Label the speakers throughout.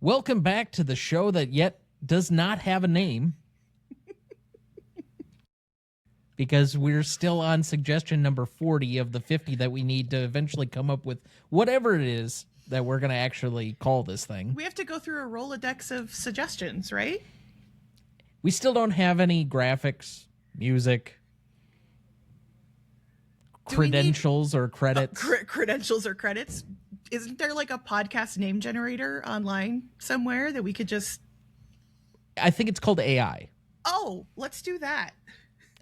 Speaker 1: Welcome back to the show that yet does not have a name. Because we're still on suggestion number 40 of the 50 that we need to eventually come up with whatever it is that we're going to actually call this thing.
Speaker 2: We have to go through a Rolodex of suggestions, right?
Speaker 1: We still don't have any graphics, music, credentials or credits.
Speaker 2: Credentials or credits? Isn't there like a podcast name generator online somewhere that we could just...
Speaker 1: I think it's called AI.
Speaker 2: Oh, let's do that.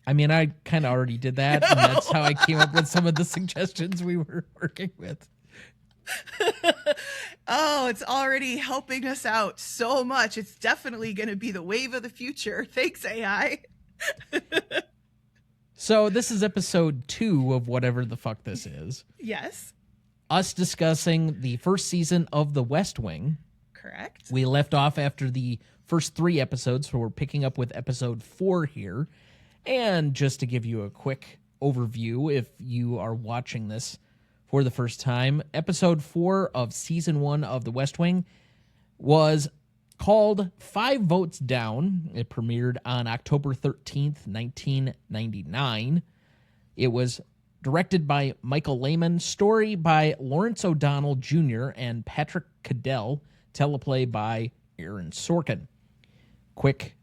Speaker 1: I mean, I kind of already did that, and that's how I came up with some of the suggestions we were working with.
Speaker 2: Oh, it's already helping us out so much. It's definitely going to be the wave of the future. Thanks, AI.
Speaker 1: So this is episode 2 of whatever the fuck this is.
Speaker 2: Yes.
Speaker 1: Us discussing the first season of The West Wing.
Speaker 2: Correct.
Speaker 1: We left off after the first 3 episodes, so we're picking up with episode 4 here. And just to give you a quick overview, if you are watching this for the first time, episode 4 of season 1 of The West Wing was called 5 Votes Down. It premiered on October 13th, 1999. It was directed by Michael Lehman, story by Lawrence O'Donnell Jr. and Patrick Cadell, teleplay by Aaron Sorkin. Quick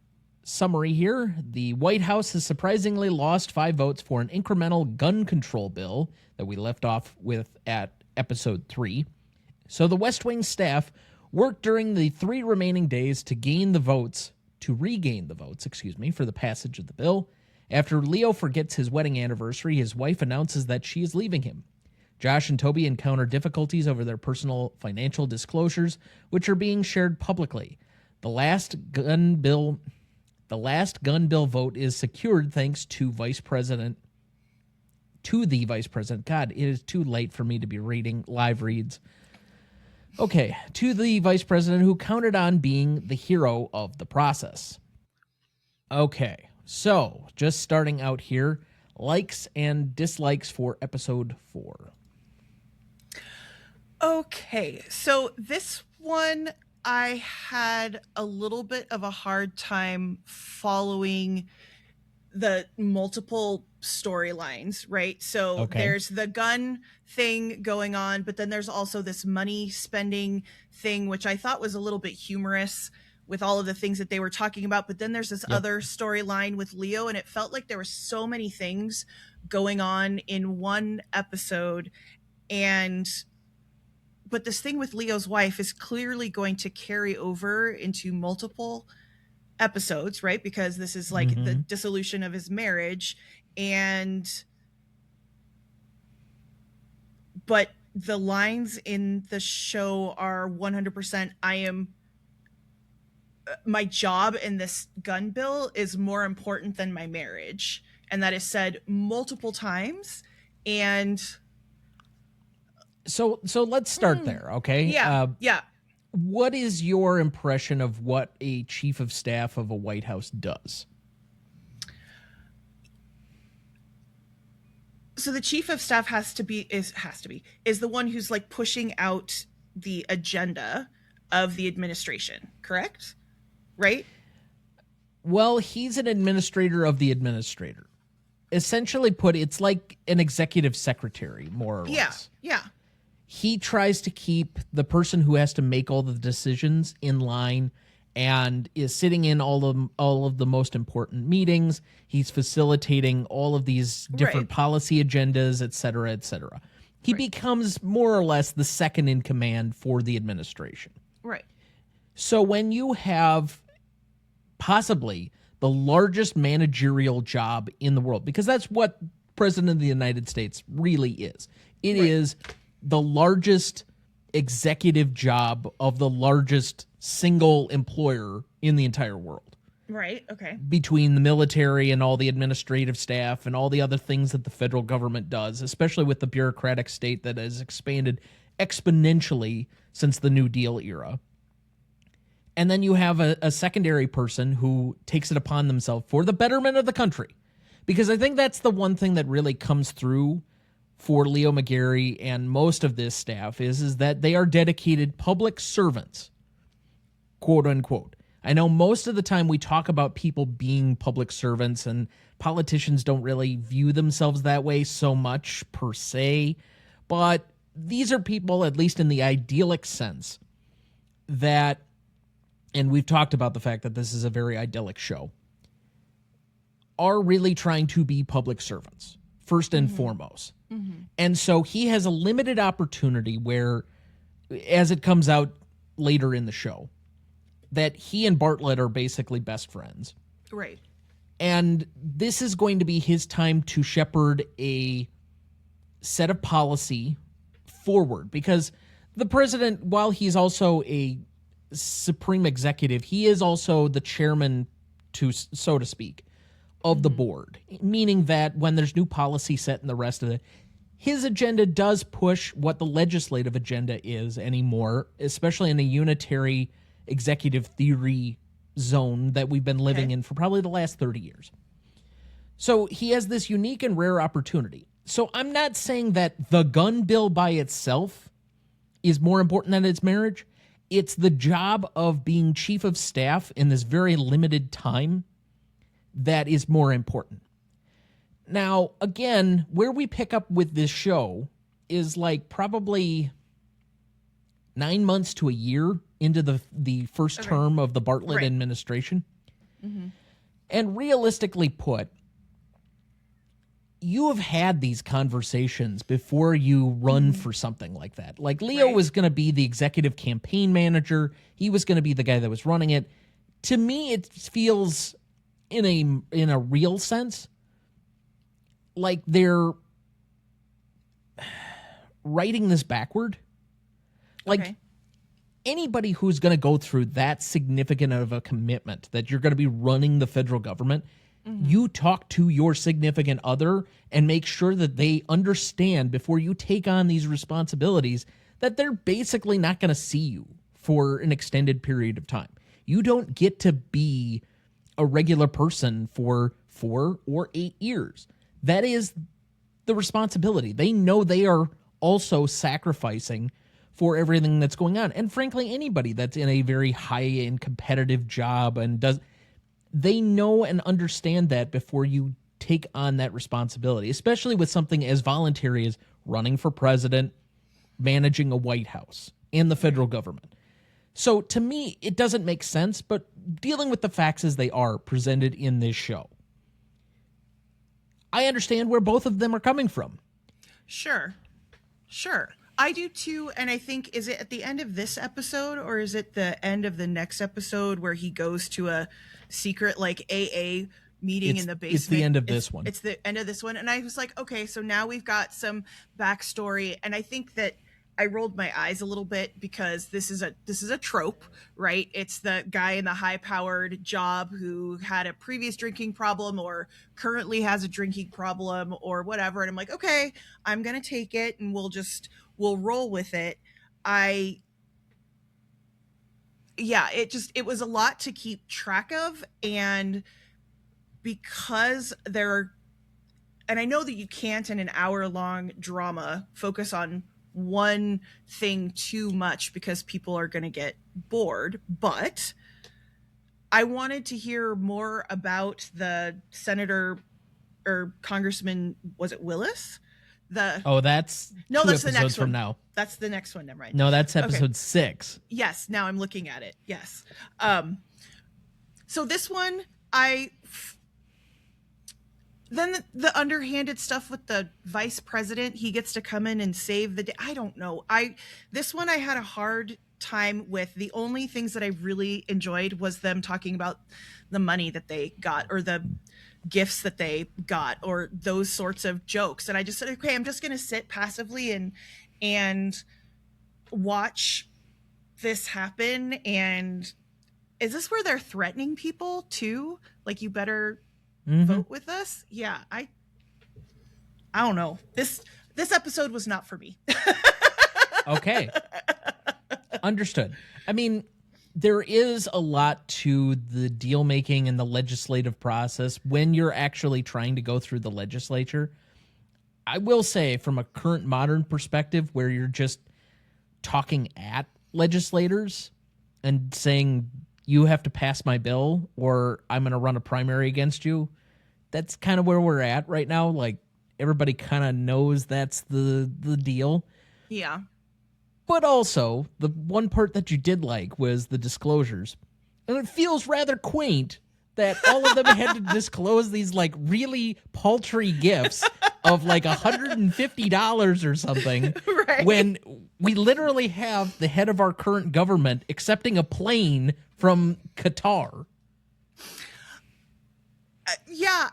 Speaker 1: summary here. The White House has surprisingly lost 5 votes for an incremental gun control bill that we left off with at episode 3. So the West Wing staff worked during the 3 remaining days to regain the votes, for the passage of the bill. After Leo forgets his wedding anniversary, his wife announces that she is leaving him. Josh and Toby encounter difficulties over their personal financial disclosures, which are being shared publicly. The last gun bill vote is secured thanks to the Vice President. God, it is too late for me to be reading live reads. Okay, to the Vice President who counted on being the hero of the process. Okay, so just starting out here, likes and dislikes for episode 4.
Speaker 2: Okay, so this one I had a little bit of a hard time following the multiple storylines, right? So there's the gun thing going on, but then there's also this money spending thing, which I thought was a little bit humorous with all of the things that they were talking about. But then there's this other storyline with Leo, and it felt like there were so many things going on in one episode. But this thing with Leo's wife is clearly going to carry over into multiple episodes, right? Because this is like the dissolution of his marriage. But the lines in the show are 100%, my job in this gun bill is more important than my marriage. And that is said multiple times. And
Speaker 1: So let's start there, okay?
Speaker 2: Yeah.
Speaker 1: What is your impression of what a chief of staff of a White House does?
Speaker 2: So the chief of staff is the one who's like pushing out the agenda of the administration, correct? Right?
Speaker 1: Well, he's an administrator of the administrator. Essentially put, it's like an executive secretary, more or less.
Speaker 2: Yeah.
Speaker 1: He tries to keep the person who has to make all the decisions in line and is sitting in all of the most important meetings. He's facilitating all of these different policy agendas, et cetera, et cetera. He becomes more or less the second in command for the administration.
Speaker 2: Right.
Speaker 1: So when you have possibly the largest managerial job in the world, because that's what President of the United States really is. It is the largest executive job of the largest single employer in the entire world.
Speaker 2: Right, okay.
Speaker 1: Between the military and all the administrative staff and all the other things that the federal government does, especially with the bureaucratic state that has expanded exponentially since the New Deal era. And then you have a secondary person who takes it upon themselves for the betterment of the country. Because I think that's the one thing that really comes through for Leo McGarry and most of this staff is that they are dedicated public servants. quote unquote. I know most of the time we talk about people being public servants, and politicians don't really view themselves that way so much per se, but these are people, at least in the idyllic sense, that, and we've talked about the fact that this is a very idyllic show, are really trying to be public servants, first and foremost. And so he has a limited opportunity where, as it comes out later in the show, that he and Bartlett are basically best friends.
Speaker 2: Right.
Speaker 1: And this is going to be his time to shepherd a set of policy forward, because the president, while he's also a supreme executive, he is also the chairman, so to speak, of the board, meaning that when there's new policy set and the rest of it, his agenda does push what the legislative agenda is anymore, especially in a unitary executive theory zone that we've been living in for probably the last 30 years. So he has this unique and rare opportunity. So I'm not saying that the gun bill by itself is more important than its marriage. It's the job of being chief of staff in this very limited time that is more important. Now, again, where we pick up with this show is like probably 9 months to a year into the first term of the Bartlett administration. And realistically put, you have had these conversations before you run for something like that. Like Leo was going to be the executive campaign manager. He was going to be the guy that was running it. To me, it feels in a real sense like they're writing this backward. Like anybody who's going to go through that significant of a commitment that you're going to be running the federal government, you talk to your significant other and make sure that they understand before you take on these responsibilities that they're basically not going to see you for an extended period of time. You don't get to be a regular person for 4 or 8 years. That is the responsibility. They know they are also sacrificing for everything that's going on. And frankly, anybody that's in a very high and competitive job and they know and understand that before you take on that responsibility, especially with something as voluntary as running for president, managing a White House, and the federal government. So to me, it doesn't make sense, but dealing with the facts as they are presented in this show, I understand where both of them are coming from.
Speaker 2: Sure. I do too, and I think, is it at the end of this episode or is it the end of the next episode where he goes to a secret like AA meeting in the basement?
Speaker 1: It's the end of this one.
Speaker 2: It's the end of this one, and I was like, okay, so now we've got some backstory, and I think that I rolled my eyes a little bit because this is a trope, right? It's the guy in the high-powered job who had a previous drinking problem or currently has a drinking problem or whatever, and I'm like, okay, I'm gonna take it and we'll roll with it. It was a lot to keep track of, and because and I know that you can't in an hour-long drama focus on one thing too much because people are going to get bored, but I wanted to hear more about the senator or congressman, was it Willis?
Speaker 1: That's
Speaker 2: that's the next
Speaker 1: from
Speaker 2: one.
Speaker 1: now.
Speaker 2: That's the next one, right?
Speaker 1: No, that's episode 6.
Speaker 2: Yes, now I'm looking at it. Yes. So this one, then the underhanded stuff with the vice president, he gets to come in and save the day. I don't know. This one I had a hard time with. The only things that I really enjoyed was them talking about the money that they got or the gifts that they got or those sorts of jokes. And I just said, okay, I'm just going to sit passively and watch this happen. And is this where they're threatening people too? Like, you better vote with us? Yeah, I don't know. This episode was not for me.
Speaker 1: Okay. Understood. I mean, there is a lot to the deal making and the legislative process when you're actually trying to go through the legislature. I will say, from a current modern perspective where you're just talking at legislators, and saying you have to pass my bill or I'm going to run a primary against you. That's kind of where we're at right now. Like, everybody kind of knows that's the deal.
Speaker 2: Yeah.
Speaker 1: But also, the one part that you did like was the disclosures. And it feels rather quaint that all of them had to disclose these, like, really paltry gifts of, like, $150 or something.
Speaker 2: Right.
Speaker 1: When we literally have the head of our current government accepting a plane from Qatar.
Speaker 2: Yeah,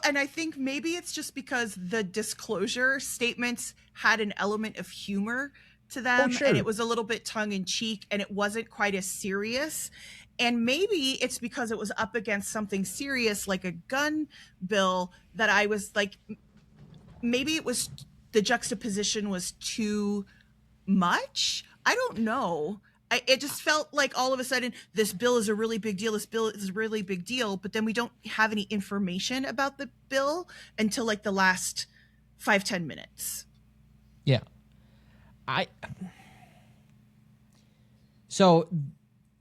Speaker 2: and I think maybe it's just because the disclosure statements had an element of humor to them,
Speaker 1: sure.
Speaker 2: and it was a little bit tongue-in-cheek, and it wasn't quite as serious. And maybe it's because it was up against something serious like a gun bill that I was like, maybe it was the juxtaposition was too much. I don't know. It just felt like all of a sudden this bill is a really big deal. This bill is a really big deal. But then we don't have any information about the bill until like the last 5-10 minutes.
Speaker 1: Yeah. So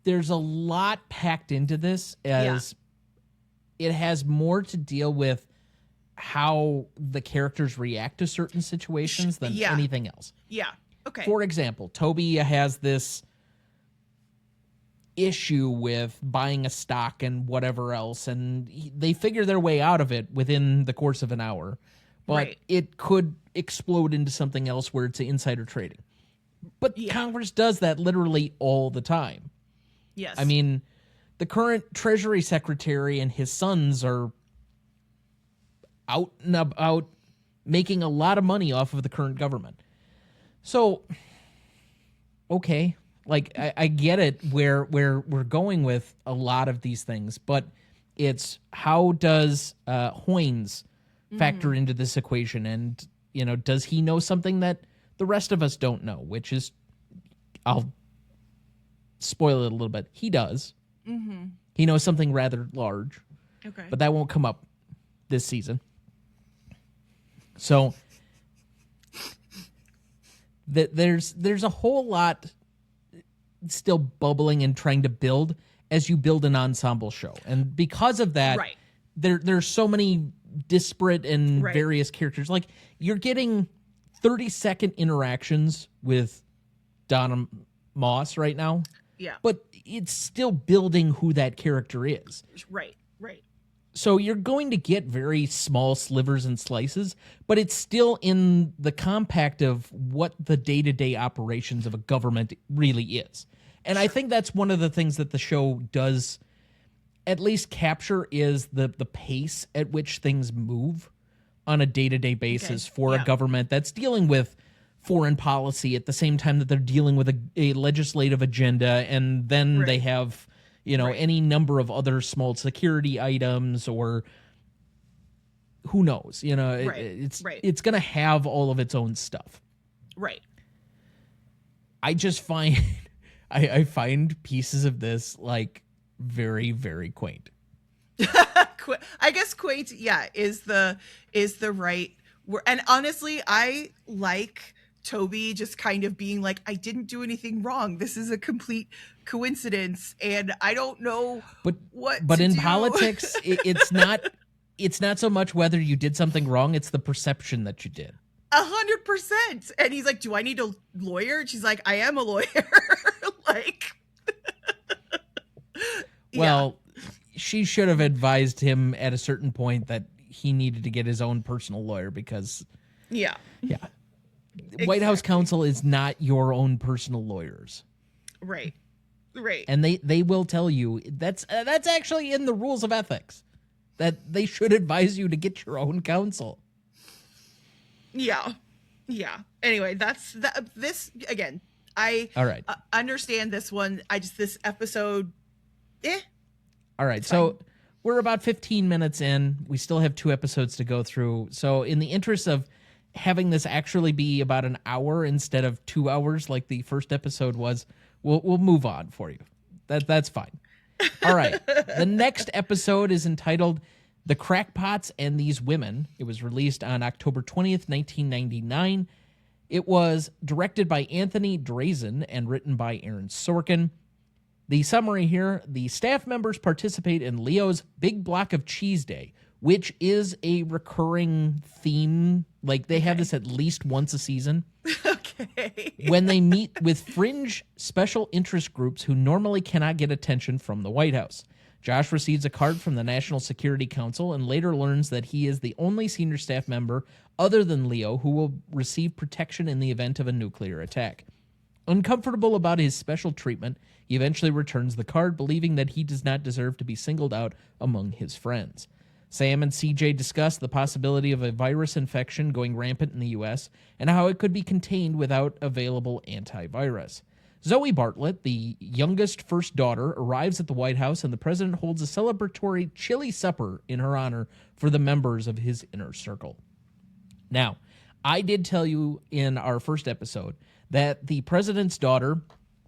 Speaker 1: there's a lot packed into this, as it has more to deal with how the characters react to certain situations than anything else.
Speaker 2: Yeah. Okay.
Speaker 1: For example, Toby has this issue with buying a stock and whatever else, and they figure their way out of it within the course of an hour. But it could explode into something else where it's insider trading. But Congress does that literally all the time.
Speaker 2: Yes.
Speaker 1: I mean, the current Treasury Secretary and his sons are out and about making a lot of money off of the current government. So, okay, like I get it where we're going with a lot of these things, but it's how does Hoynes factor into this equation? And, does he know something that the rest of us don't know, which is, I'll spoil it a little bit. He does. Mm-hmm. He knows something rather large.
Speaker 2: Okay.
Speaker 1: But that won't come up this season. So there's a whole lot still bubbling and trying to build as you build an ensemble show. And because of that, there's so many disparate and various characters. Like, you're getting 30-second interactions with Donna Moss right now.
Speaker 2: Yeah.
Speaker 1: But it's still building who that character is.
Speaker 2: Right.
Speaker 1: So you're going to get very small slivers and slices, but it's still in the compact of what the day-to-day operations of a government really is. And I think that's one of the things that the show does at least capture is the pace at which things move on a day-to-day basis for a government that's dealing with foreign policy at the same time that they're dealing with a legislative agenda, and then they have any number of other small security items, or who knows, it's going to have all of its own stuff.
Speaker 2: Right.
Speaker 1: I just find I find pieces of this like very, very quaint.
Speaker 2: I guess quaint, is the right word. And honestly, I like Toby just kind of being like, I didn't do anything wrong. This is a complete coincidence, and I don't know what.
Speaker 1: But
Speaker 2: to
Speaker 1: in
Speaker 2: do.
Speaker 1: politics, it's not so much whether you did something wrong; it's the perception that you did.
Speaker 2: 100%. And he's like, "Do I need a lawyer?" And she's like, "I am a lawyer." Like,
Speaker 1: well, she should have advised him at a certain point that he needed to get his own personal lawyer because, White House counsel is not your own personal lawyers.
Speaker 2: Right.
Speaker 1: And they will tell you that's actually in the rules of ethics that they should advise you to get your own counsel.
Speaker 2: Yeah. Anyway, that's this again. I understand this one. This episode.
Speaker 1: All right. So we're about 15 minutes in. We still have 2 episodes to go through. So in the interest of having this actually be about an hour instead of 2 hours like the first episode was, we'll move on for you. That's fine. All right. The next episode is entitled The Crackpots and These Women. It was released on October 20th, 1999. It was directed by Anthony Drazen and written by Aaron Sorkin. The summary here, the staff members participate in Leo's Big Block of Cheese Day, which is a recurring theme. Like, they have this at least once a season.
Speaker 2: Okay.
Speaker 1: When they meet with fringe special interest groups who normally cannot get attention from the White House. Josh receives a card from the National Security Council and later learns that he is the only senior staff member other than Leo who will receive protection in the event of a nuclear attack. Uncomfortable about his special treatment, he eventually returns the card, believing that he does not deserve to be singled out among his friends. Sam and CJ discuss the possibility of a virus infection going rampant in the U.S. and how it could be contained without available antivirus. Zoe Bartlett, the youngest first daughter, arrives at the White House and the president holds a celebratory chili supper in her honor for the members of his inner circle. Now, I did tell you in our first episode that the president's daughter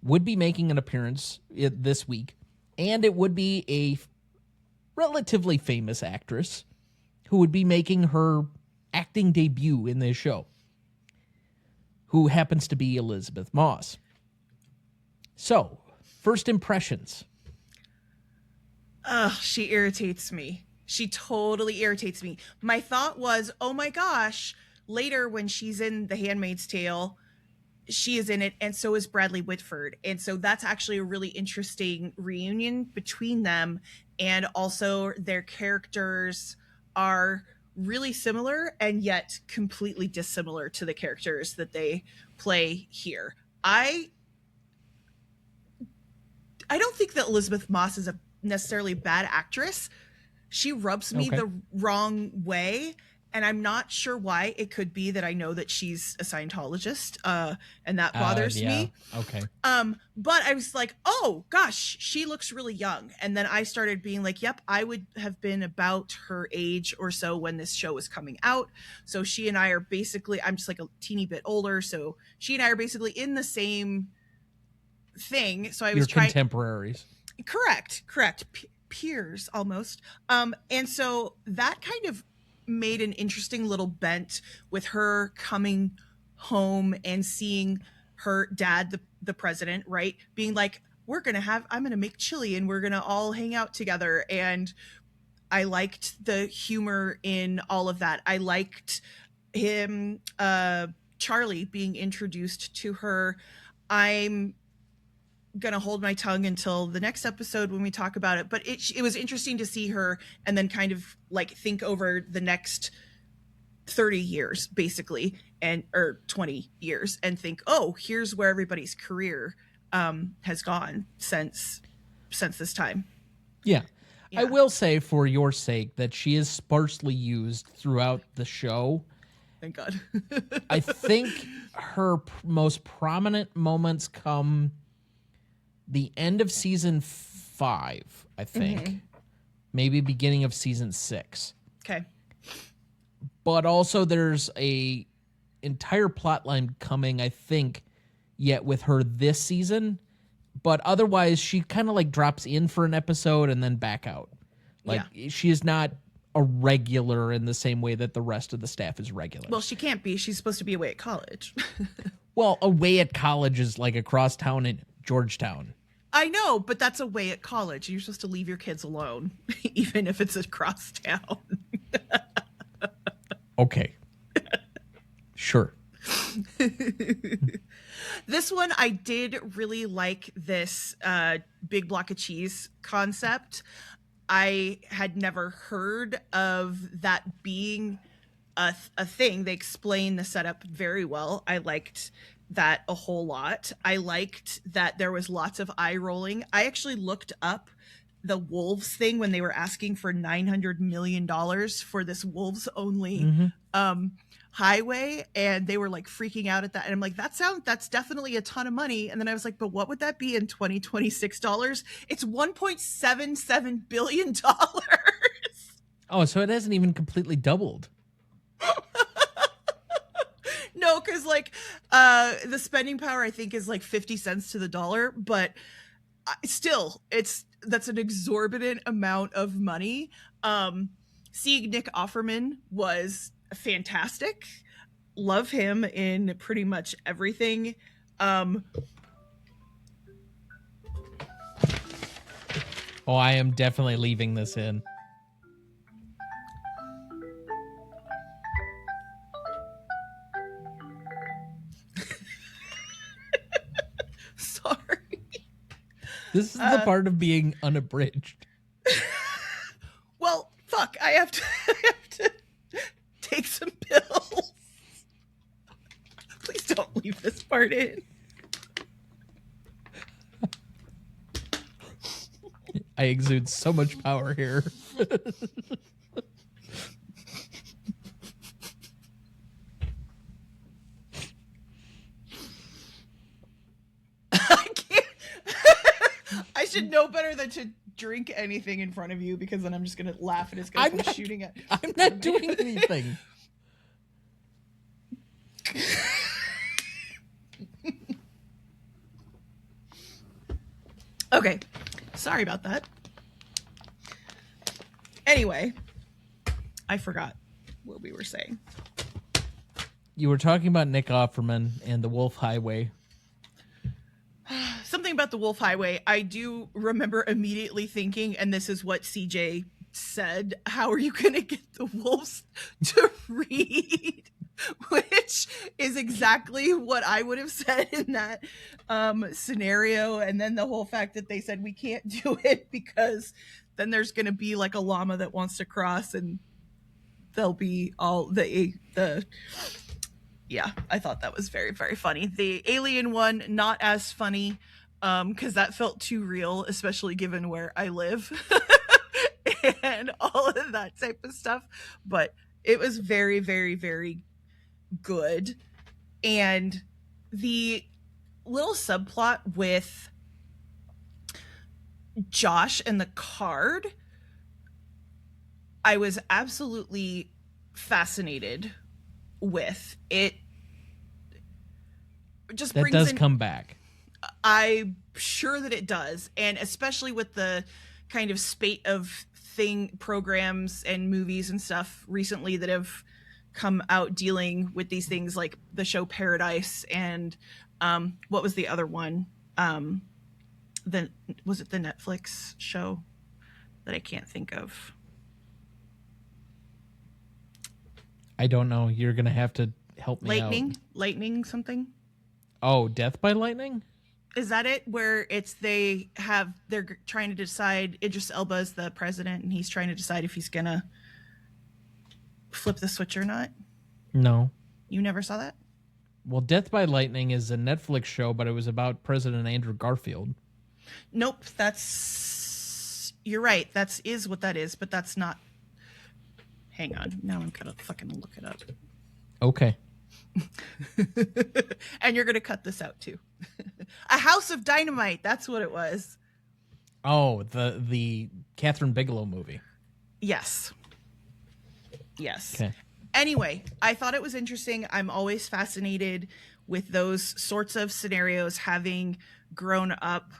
Speaker 1: would be making an appearance this week, and it would be a relatively famous actress who would be making her acting debut in this show, who happens to be Elizabeth Moss. So, first impressions.
Speaker 2: Ugh, she irritates me. She totally irritates me. My thought was, oh my gosh, later when she's in The Handmaid's Tale, she is in it, and so is Bradley Whitford. And so that's actually a really interesting reunion between them. And also their characters are really similar and yet completely dissimilar to the characters that they play here. I don't think that Elizabeth Moss is a necessarily bad actress. She rubs me the wrong way, and I'm not sure why. It could be that I know that she's a Scientologist, and that bothers me.
Speaker 1: Okay.
Speaker 2: But I was like, oh gosh, she looks really young. And then I started being like, yep, I would have been about her age or so when this show was coming out. So she and I are basically, I'm just like a teeny bit older. So she and I are basically in the same thing. So I was trying
Speaker 1: contemporaries.
Speaker 2: Correct. Peers almost. And so that kind of made an interesting little bent with her coming home and seeing her dad, the president, right, being like, I'm gonna make chili and we're gonna all hang out together. And I liked the humor in all of that. I liked him, Charlie, being introduced to her. I'm gonna hold my tongue until the next episode when we talk about it, but it was interesting to see her and then kind of like think over the next 30 years basically, or 20 years, and think, oh, here's where everybody's career has gone since this time. Yeah.
Speaker 1: I will say, for your sake, that she is sparsely used throughout the show.
Speaker 2: Thank God.
Speaker 1: I think her most prominent moments come the end of season 5, I think. Mm-hmm. Maybe beginning of season 6.
Speaker 2: Okay.
Speaker 1: But also there's a entire plot line coming, I think, yet with her this season. But otherwise, she kind of like drops in for an episode and then back out. Like, she is not a regular in the same way that the rest of the staff is regular.
Speaker 2: Well, she can't be. She's supposed to be away at college.
Speaker 1: Well, away at college is like across town in Georgetown.
Speaker 2: I know, but that's away at college. You're supposed to leave your kids alone, even if it's across town.
Speaker 1: Okay. Sure.
Speaker 2: This one, I did really like this big block of cheese concept. I had never heard of that being a thing. They explain the setup very well. I liked that a whole lot. I liked that there was lots of eye rolling. I actually looked up the wolves thing when they were asking for $900 million for this wolves only highway, and they were like freaking out at that. And I'm like, that's definitely a ton of money. And then I was like, but what would that be in 2026 dollars? It's $1.77 billion.
Speaker 1: Oh, so it hasn't even completely doubled.
Speaker 2: No, because like the spending power, I think, is like 50 cents to the dollar, but still, that's an exorbitant amount of money. Seeing Nick Offerman was fantastic. Love him in pretty much everything.
Speaker 1: Oh, I am definitely leaving this in.
Speaker 2: Sorry.
Speaker 1: This is the part of being unabridged.
Speaker 2: Well, fuck, I have to take some pills. Please don't leave this part in.
Speaker 1: I exude so much power here.
Speaker 2: I can't. I should know better than to drink anything in front of you, because then I'm just gonna laugh and it's gonna come shooting at.
Speaker 1: I'm not doing anything.
Speaker 2: Okay, sorry about that. Anyway, I forgot what we were saying.
Speaker 1: You were talking about Nick Offerman and the Wolf Highway.
Speaker 2: Something about the Wolf Highway. I do remember immediately thinking, and this is what CJ said, how are you going to get the wolves to read? Which is exactly what I would have said in that scenario. And then the whole fact that they said we can't do it because then there's going to be like a llama that wants to cross and they'll be all the yeah, I thought that was very, very funny. The alien one, not as funny, because that felt too real, especially given where I live and all of that type of stuff. But it was very, very, very good. And the little subplot with Josh and the card, I was absolutely fascinated with it. Just
Speaker 1: that
Speaker 2: brings
Speaker 1: does
Speaker 2: in,
Speaker 1: come back.
Speaker 2: I'm sure that it does, and especially with the kind of spate of programs and movies and stuff recently that have come out dealing with these things, like the show Paradise and what was the other one? Was it the Netflix show that I can't think of?
Speaker 3: I don't know. You're going to have to help me out.
Speaker 2: Lightning something?
Speaker 3: Oh, Death by Lightning?
Speaker 2: Is that it? Where they're trying to decide, Idris Elba is the president and he's trying to decide if he's going to flip the switch or not?
Speaker 3: No.
Speaker 2: You never saw that?
Speaker 3: Well, Death by Lightning is a Netflix show, but it was about President Andrew Garfield.
Speaker 2: Nope. You're right. That is what that is, but that's not. Hang on. Now I'm going to fucking look it up.
Speaker 3: Okay.
Speaker 2: And you're going to cut this out too. A House of Dynamite. That's what it was.
Speaker 3: Oh, the Catherine Bigelow movie.
Speaker 2: Yes.
Speaker 3: Okay.
Speaker 2: Anyway, I thought it was interesting. I'm always fascinated with those sorts of scenarios, having grown up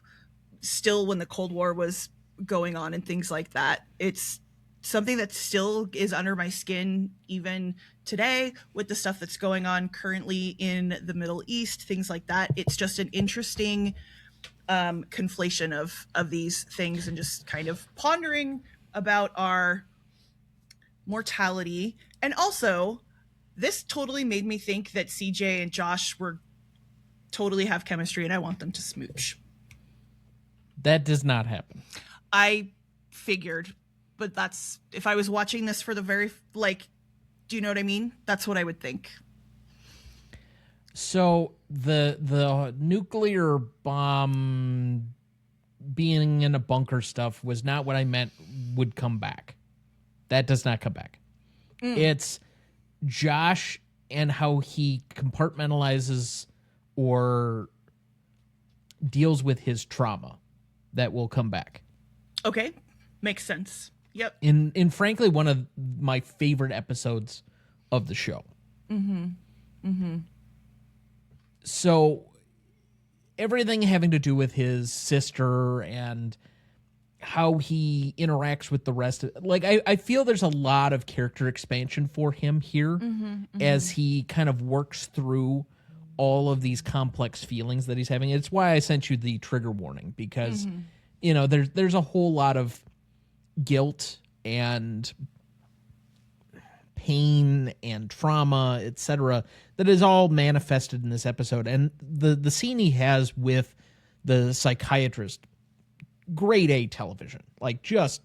Speaker 2: still when the Cold War was going on and things like that. It's something that still is under my skin even today with the stuff that's going on currently in the Middle East, things like that. It's just an interesting conflation of these things and just kind of pondering about our mortality. And also, this totally made me think that CJ and Josh totally have chemistry and I want them to smooch.
Speaker 3: That does not happen.
Speaker 2: I figured, but that's, if I was watching this for the very, do you know what I mean? That's what I would think.
Speaker 3: So the nuclear bomb being in a bunker stuff was not what I meant would come back. That does not come back. It's Josh and how he compartmentalizes or deals with his trauma that will come back.
Speaker 2: Okay. Makes sense. Yep.
Speaker 3: In frankly, one of my favorite episodes of the show. So everything having to do with his sister and how he interacts with the rest of, I feel there's a lot of character expansion for him here as he kind of works through all of these complex feelings that he's having. It's why I sent you the trigger warning, because you know, there's a whole lot of guilt and pain and trauma, etc., that is all manifested in this episode. And the scene he has with the psychiatrist, grade A television. Like, just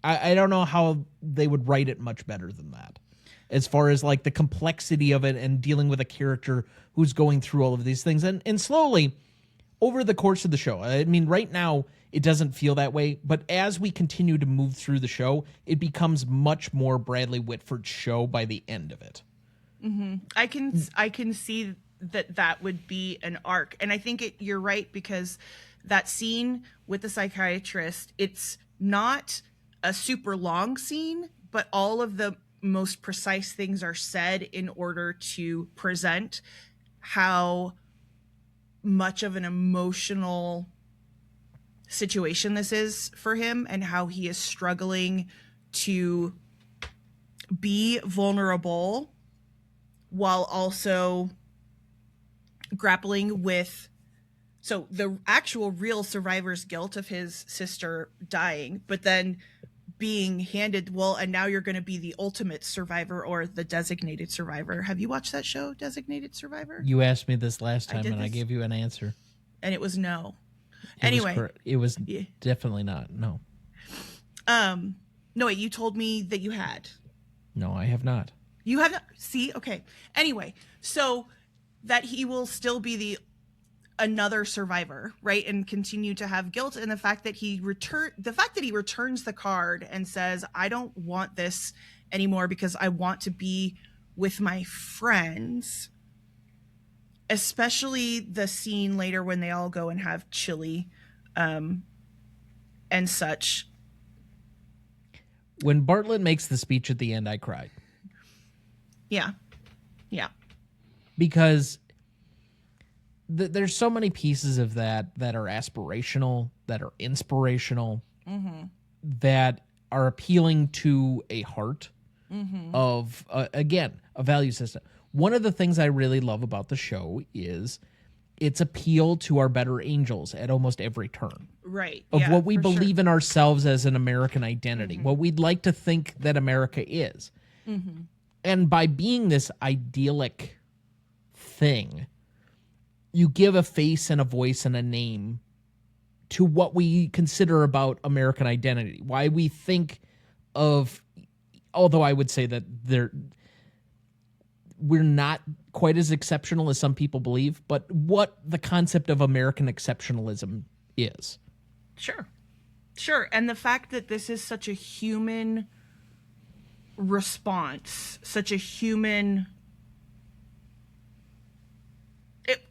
Speaker 3: I don't know how they would write it much better than that, as far as like the complexity of it and dealing with a character who's going through all of these things. And slowly over the course of the show, I mean, right now it doesn't feel that way, but as we continue to move through the show, it becomes much more Bradley Whitford's show by the end of it.
Speaker 2: Mm-hmm. I can see that would be an arc. And I think you're right, because that scene with the psychiatrist, it's not a super long scene, but all of the most precise things are said in order to present how much of an emotional situation this is for him, and how he is struggling to be vulnerable while also grappling with the actual real survivor's guilt of his sister dying, but then being handed, well, and now you're going to be the ultimate survivor, or the designated survivor. Have you watched that show, Designated Survivor?
Speaker 3: You asked me this last time, and I gave you an answer.
Speaker 2: And it was no.
Speaker 3: It was definitely not. No.
Speaker 2: No, wait, you told me that you had.
Speaker 3: No, I have not.
Speaker 2: You have not? See? Okay. Anyway, so that he will still be another survivor, right? And continue to have guilt. And the fact that he returns the card and says, I don't want this anymore because I want to be with my friends. Especially the scene later when they all go and have chili, and such.
Speaker 3: When Bartlett makes the speech at the end, I cried.
Speaker 2: Yeah. Yeah.
Speaker 3: Because there's so many pieces of that are aspirational, that are inspirational, that are appealing to a heart of, again, a value system. One of the things I really love about the show is its appeal to our better angels at almost every turn.
Speaker 2: Right.
Speaker 3: Of what we believe in ourselves as an American identity, what we'd like to think that America is. And by being this idyllic thing, you give a face and a voice and a name to what we consider about American identity. Why we think of, although I would say that we're not quite as exceptional as some people believe, but what the concept of American exceptionalism is.
Speaker 2: Sure. And the fact that this is such a human response, such a human...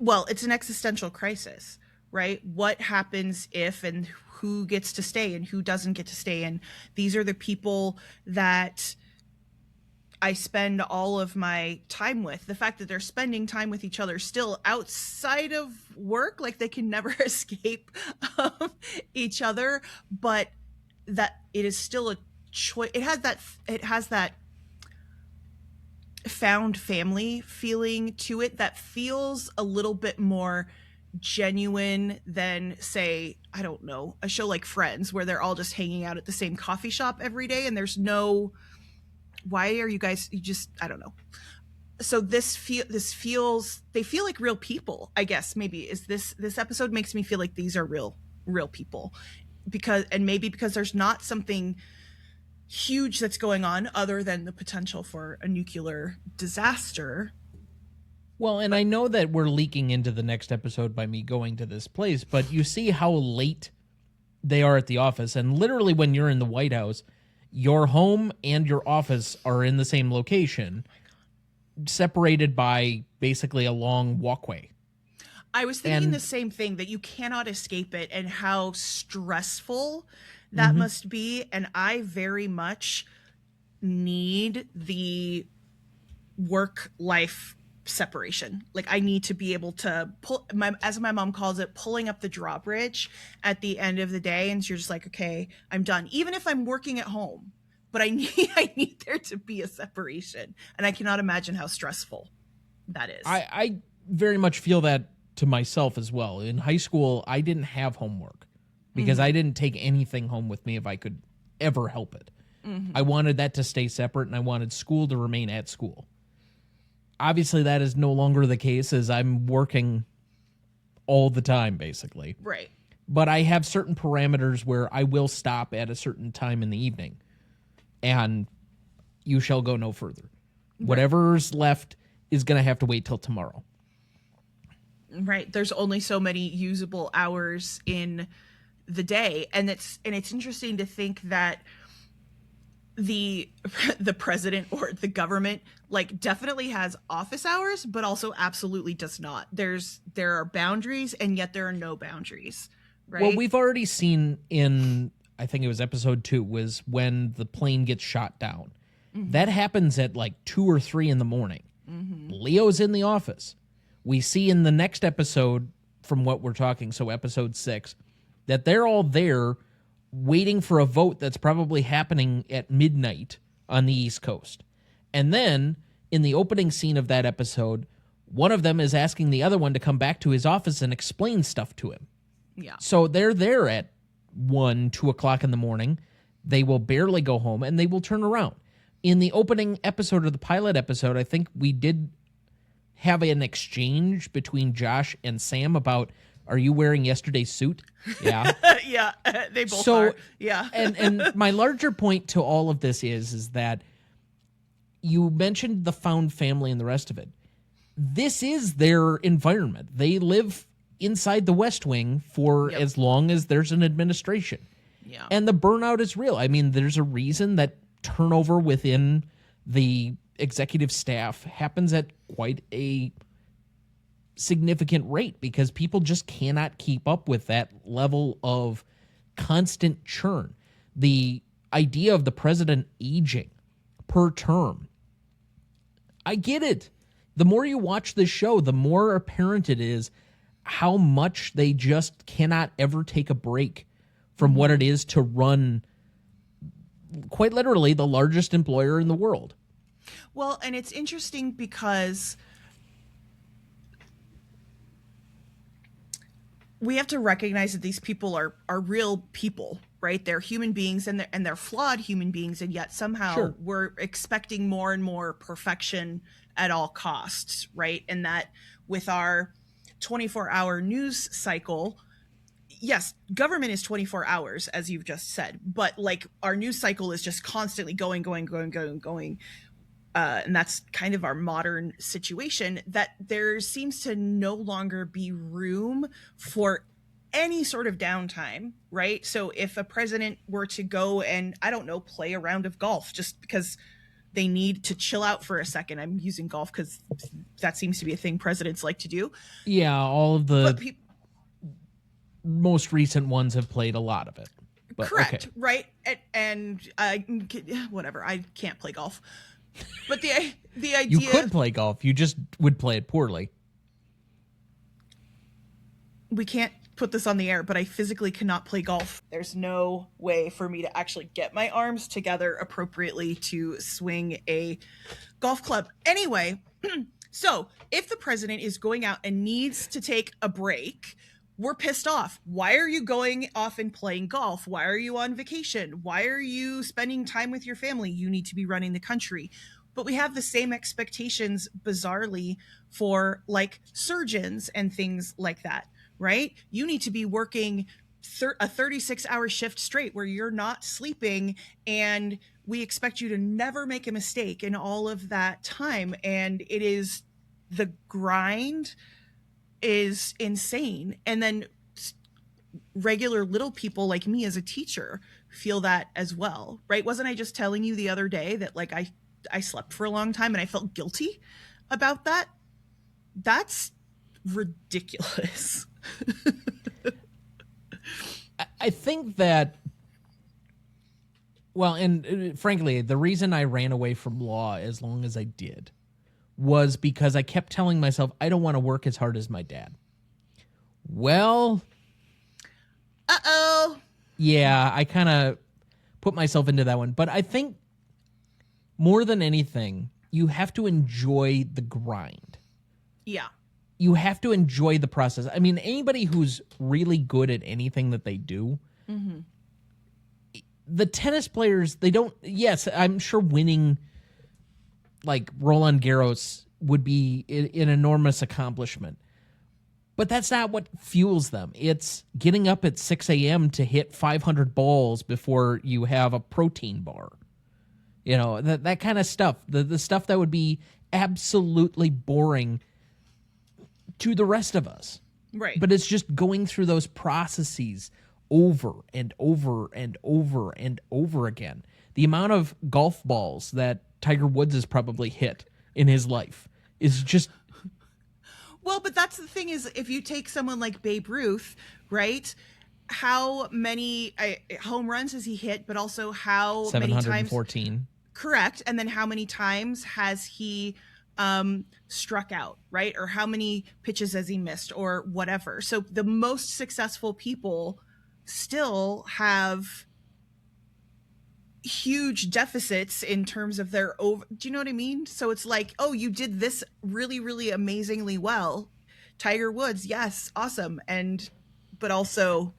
Speaker 2: it's an existential crisis, right? What happens if, and who gets to stay and who doesn't get to stay? And these are the people that I spend all of my time with. The fact that they're spending time with each other still outside of work, like they can never escape each other, but that it is still a choice. It has that found family feeling to it that feels a little bit more genuine than, say, I don't know, a show like Friends, where they're all just hanging out at the same coffee shop every day and there's no, why are you guys, I don't know. So they feel like real people, I guess. Maybe is this episode makes me feel like these are real people, because there's not something huge that's going on other than the potential for a nuclear disaster.
Speaker 3: Well, and I know that we're leaking into the next episode by me going to this place, but you see how late they are at the office. And literally when you're in the White House, your home and your office are in the same location, separated by basically a long walkway.
Speaker 2: I was thinking the same thing, that you cannot escape it, and how stressful that must be. And I very much need the work-life separation. Like, I need to be able to as my mom calls it, pulling up the drawbridge at the end of the day, and you're just like, okay, I'm done. Even if I'm working at home, but I need there to be a separation, and I cannot imagine how stressful that is.
Speaker 3: I very much feel that to myself as well. In high school, I didn't have homework. because I didn't take anything home with me if I could ever help it. I wanted that to stay separate, and I wanted school to remain at school. Obviously, that is no longer the case, as I'm working all the time, basically.
Speaker 2: Right.
Speaker 3: But I have certain parameters where I will stop at a certain time in the evening, and you shall go no further. Right. Whatever's left is going to have to wait till tomorrow.
Speaker 2: Right. There's only so many usable hours in the day, and it's interesting to think that the president or the government like definitely has office hours, but also absolutely does not. There are boundaries, and yet there are no boundaries. Right.
Speaker 3: Well, we've already seen in, I think it was episode 2, was when the plane gets shot down. That happens at like 2 or 3 in the morning. Leo's in the office. We see in the next episode, from what we're talking, so episode 6, that they're all there waiting for a vote that's probably happening at midnight on the East Coast. And then, in the opening scene of that episode, one of them is asking the other one to come back to his office and explain stuff to him.
Speaker 2: Yeah.
Speaker 3: So they're there at 1, 2 o'clock in the morning. They will barely go home, and they will turn around. In the opening episode of the pilot episode, I think we did have an exchange between Josh and Sam about, are you wearing yesterday's suit? Yeah.
Speaker 2: Yeah, they both are. Yeah.
Speaker 3: and my larger point to all of this is that you mentioned the found family and the rest of it. This is their environment. They live inside the West Wing for as long as there's an administration.
Speaker 2: Yeah.
Speaker 3: And the burnout is real. I mean, there's a reason that turnover within the executive staff happens at quite a significant rate, because people just cannot keep up with that level of constant churn. The idea of the president aging per term, I get it. The more you watch this show, the more apparent it is how much they just cannot ever take a break from what it is to run, quite literally, the largest employer in the world.
Speaker 2: Well, and it's interesting because we have to recognize that these people are real people, right? They're human beings, and they're flawed human beings, and yet somehow we're expecting more and more perfection at all costs, right? And that with our 24-hour news cycle, yes, government is 24 hours, as you've just said, but like our news cycle is just constantly going. And that's kind of our modern situation, that there seems to no longer be room for any sort of downtime, right? So if a president were to go and, I don't know, play a round of golf just because they need to chill out for a second. I'm using golf because that seems to be a thing presidents like to do.
Speaker 3: Yeah, all of the most recent ones have played a lot of it. But,
Speaker 2: correct,
Speaker 3: okay.
Speaker 2: Right? And whatever, I can't play golf. But the idea...
Speaker 3: You could play golf, you just would play it poorly.
Speaker 2: We can't put this on the air, but I physically cannot play golf. There's no way for me to actually get my arms together appropriately to swing a golf club. Anyway, so if the president is going out and needs to take a break, we're pissed off. Why are you going off and playing golf? Why are you on vacation? Why are you spending time with your family? You need to be running the country. But we have the same expectations, bizarrely, for like surgeons and things like that, right? You need to be working a 36-hour shift straight where you're not sleeping, and we expect you to never make a mistake in all of that time. And it is, the grind is insane. And then regular little people like me as a teacher feel that as well, right? Wasn't I just telling you the other day that like I slept for a long time and I felt guilty about that? That's ridiculous.
Speaker 3: I think that, well, and frankly, the reason I ran away from law as long as I did was because I kept telling myself, I don't want to work as hard as my dad. Well, yeah, I kind of put myself into that one. But I think more than anything, you have to enjoy the grind.
Speaker 2: Yeah.
Speaker 1: you have to enjoy the process. I mean, anybody who's really good at anything that they do, the tennis players, they don't, yes, I'm sure winning like Roland Garros would be an enormous accomplishment. But that's not what fuels them. It's getting up at 6 a.m. to hit 500 balls before you have a protein bar. You know, that kind of stuff. The stuff that would be absolutely boring to the rest of us.
Speaker 2: Right.
Speaker 1: But it's just going through those processes over and over and over and over again. The amount of golf balls that Tiger Woods has probably hit in his life is just...
Speaker 2: Well, but that's the thing is, if you take someone like Babe Ruth, right? How many home runs has he hit, but also how many times?
Speaker 1: 714.
Speaker 2: Correct. And then how many times has he struck out, right? Or how many pitches has he missed or whatever. So the most successful people still have huge deficits in terms of their do you know what I mean? So it's like, oh, you did this really, really amazingly well. Tiger Woods, yes, awesome. But also,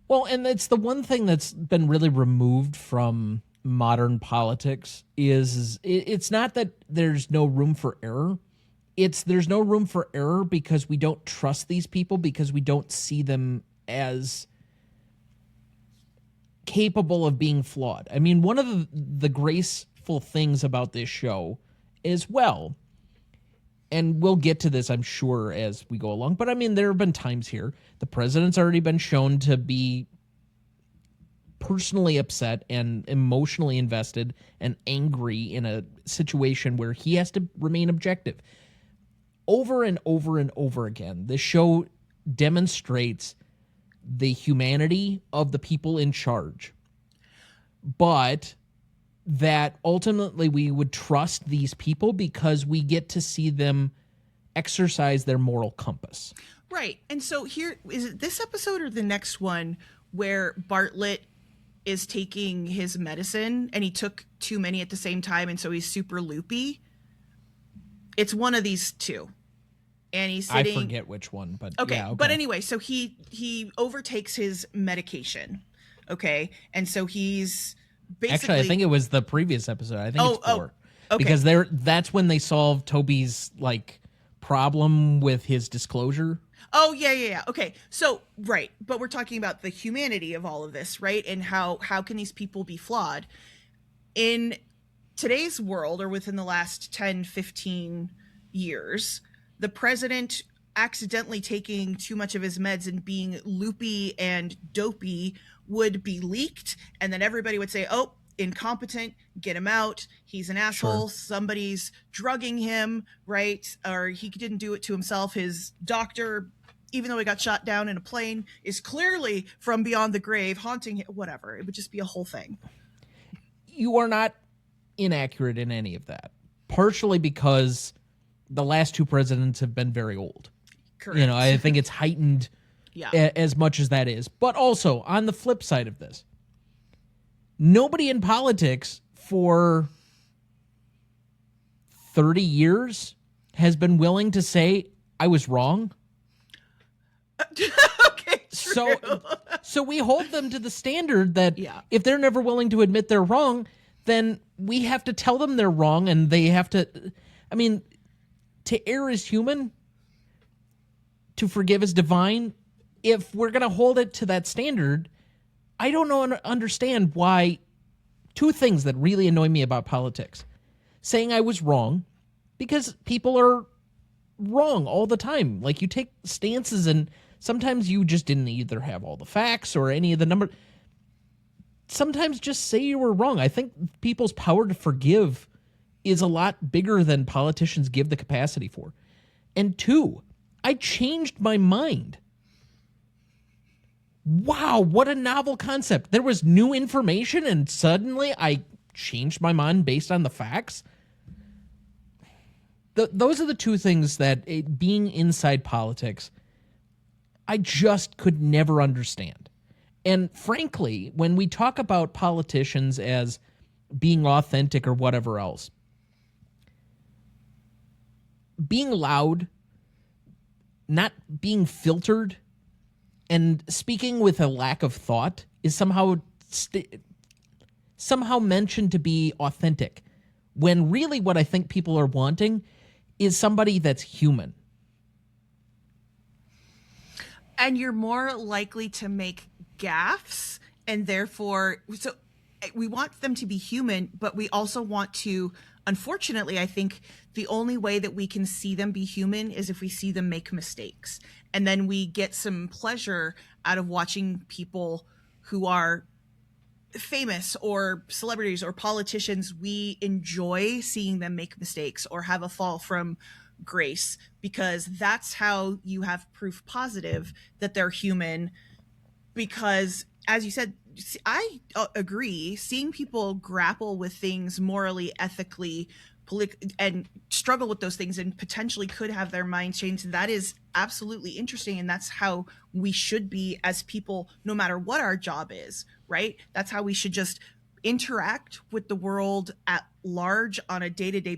Speaker 1: well, and it's the one thing that's been really removed from modern politics is it's not that there's no room for error. It's there's no room for error because we don't trust these people, because we don't see them as capable of being flawed. I mean, one of the graceful things about this show as well, and we'll get to this, I'm sure, as we go along, but I mean, there have been times here, the president's already been shown to be personally upset and emotionally invested and angry in a situation where he has to remain objective. Over and over and over again, the show demonstrates the humanity of the people in charge, but that ultimately we would trust these people because we get to see them exercise their moral compass.
Speaker 2: right. And so here, is it this episode or the next one where Bartlett is taking his medicine and he took too many at the same time and so he's super loopy? It's one of these two. And he's sitting...
Speaker 1: I forget which one, but
Speaker 2: okay.
Speaker 1: yeah, okay.
Speaker 2: But anyway, so he overtakes his medication. Okay. And so he's basically...
Speaker 1: Actually, I think it was the previous episode. I think it's 4.
Speaker 2: Okay.
Speaker 1: Because that's when they solved Toby's like problem with his disclosure.
Speaker 2: Oh, yeah. Okay. So, right. But we're talking about the humanity of all of this, right? And how can these people be flawed? In today's world, or within the last 10, 15 years, the president accidentally taking too much of his meds and being loopy and dopey would be leaked. And then everybody would say, oh, incompetent, get him out. He's an asshole. Sure. Somebody's drugging him, right? Or he didn't do it to himself. His doctor, even though he got shot down in a plane, is clearly from beyond the grave, haunting him, whatever. It would just be a whole thing.
Speaker 1: You are not inaccurate in any of that. Partially because the last 2 presidents have been very old.
Speaker 2: Correct.
Speaker 1: You know, I think it's heightened as much as that is. But also, on the flip side of this, nobody in politics for 30 years has been willing to say, I was wrong.
Speaker 2: Okay, true.
Speaker 1: So we hold them to the standard that if they're never willing to admit they're wrong, then we have to tell them they're wrong, and they have to... I mean... To err is human, to forgive is divine. If we're going to hold it to that standard, I don't understand why 2 things that really annoy me about politics. Saying I was wrong, because people are wrong all the time. Like, you take stances and sometimes you just didn't either have all the facts or any of the numbers. Sometimes just say you were wrong. I think people's power to forgive is a lot bigger than politicians give the capacity for. And 2, I changed my mind. Wow, what a novel concept. There was new information and suddenly I changed my mind based on the facts. Those are the 2 things that, being inside politics, I just could never understand. And frankly, when we talk about politicians as being authentic or whatever else, being loud,
Speaker 3: not being filtered and speaking with a lack of thought is somehow mentioned to be authentic, when really what I think people are wanting is somebody that's human.
Speaker 2: And you're more likely to make gaffes, and therefore, so we want them to be human, but we also want to, unfortunately, I think the only way that we can see them be human is if we see them make mistakes. And then we get some pleasure out of watching people who are famous or celebrities or politicians. We enjoy seeing them make mistakes or have a fall from grace, because that's how you have proof positive that they're human. Because, as you said, I agree, seeing people grapple with things morally, ethically, and struggle with those things and potentially could have their minds changed, that is absolutely interesting. And that's how we should be as people, no matter what our job is, right? That's how we should just interact with the world at large on a day-to-day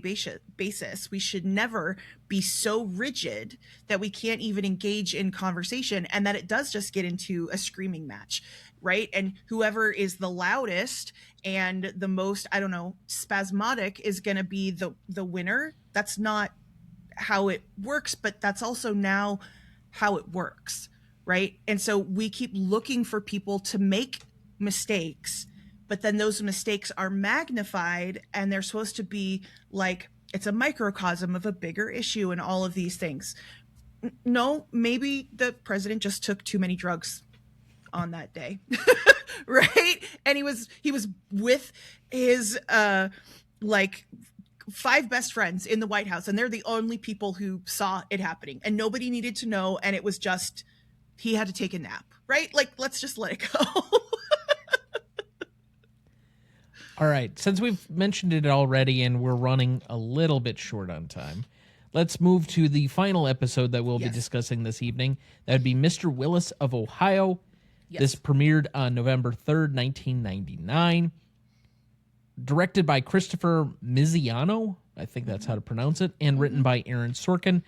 Speaker 2: basis. We should never be so rigid that we can't even engage in conversation, and that it does just get into a screaming match, right? And whoever is the loudest and the most, I don't know, spasmodic is going to be the winner. That's not how it works, but that's also now how it works, right? And so we keep looking for people to make mistakes, but then those mistakes are magnified, and they're supposed to be like, it's a microcosm of a bigger issue and all of these things. No, maybe the president just took too many drugs on that day. Right? And he was with his like 5 best friends in the White House, and they're the only people who saw it happening, and nobody needed to know, and it was just, he had to take a nap, right? Like, let's just let it go.
Speaker 3: All right, since we've mentioned it already and we're running a little bit short on time, let's move to the final episode that we'll be discussing this evening. That would be Mr. Willis of Ohio. Yes. This premiered on November 3rd, 1999. Directed by Christopher Miziano, I think that's how to pronounce it, and written by Aaron Sorkin.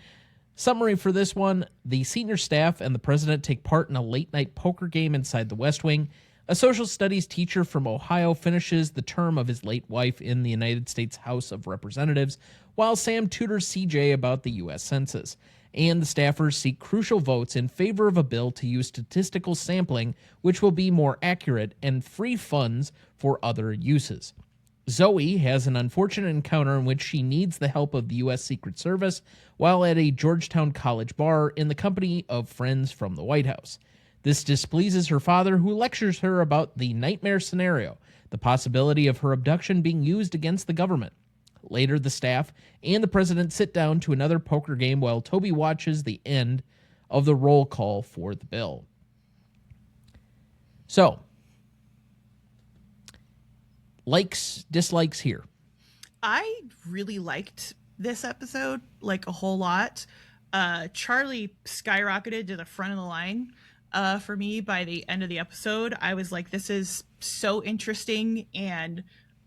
Speaker 3: Summary for this one: the senior staff and the president take part in a late-night poker game inside the West Wing. A social studies teacher from Ohio finishes the term of his late wife in the United States House of Representatives, while Sam tutors CJ about the U.S. Census. And the staffers seek crucial votes in favor of a bill to use statistical sampling, which will be more accurate, and free funds for other uses. Zoe has an unfortunate encounter in which she needs the help of the U.S. Secret Service while at a Georgetown College bar in the company of friends from the White House. This displeases her father, who lectures her about the nightmare scenario, the possibility of her abduction being used against the government. Later, the staff and the president sit down to another poker game while Toby watches the end of the roll call for the bill. So, likes, dislikes here.
Speaker 2: I really liked this episode, like a whole lot. Charlie skyrocketed to the front of the line for me by the end of the episode. I was like, this is so interesting, and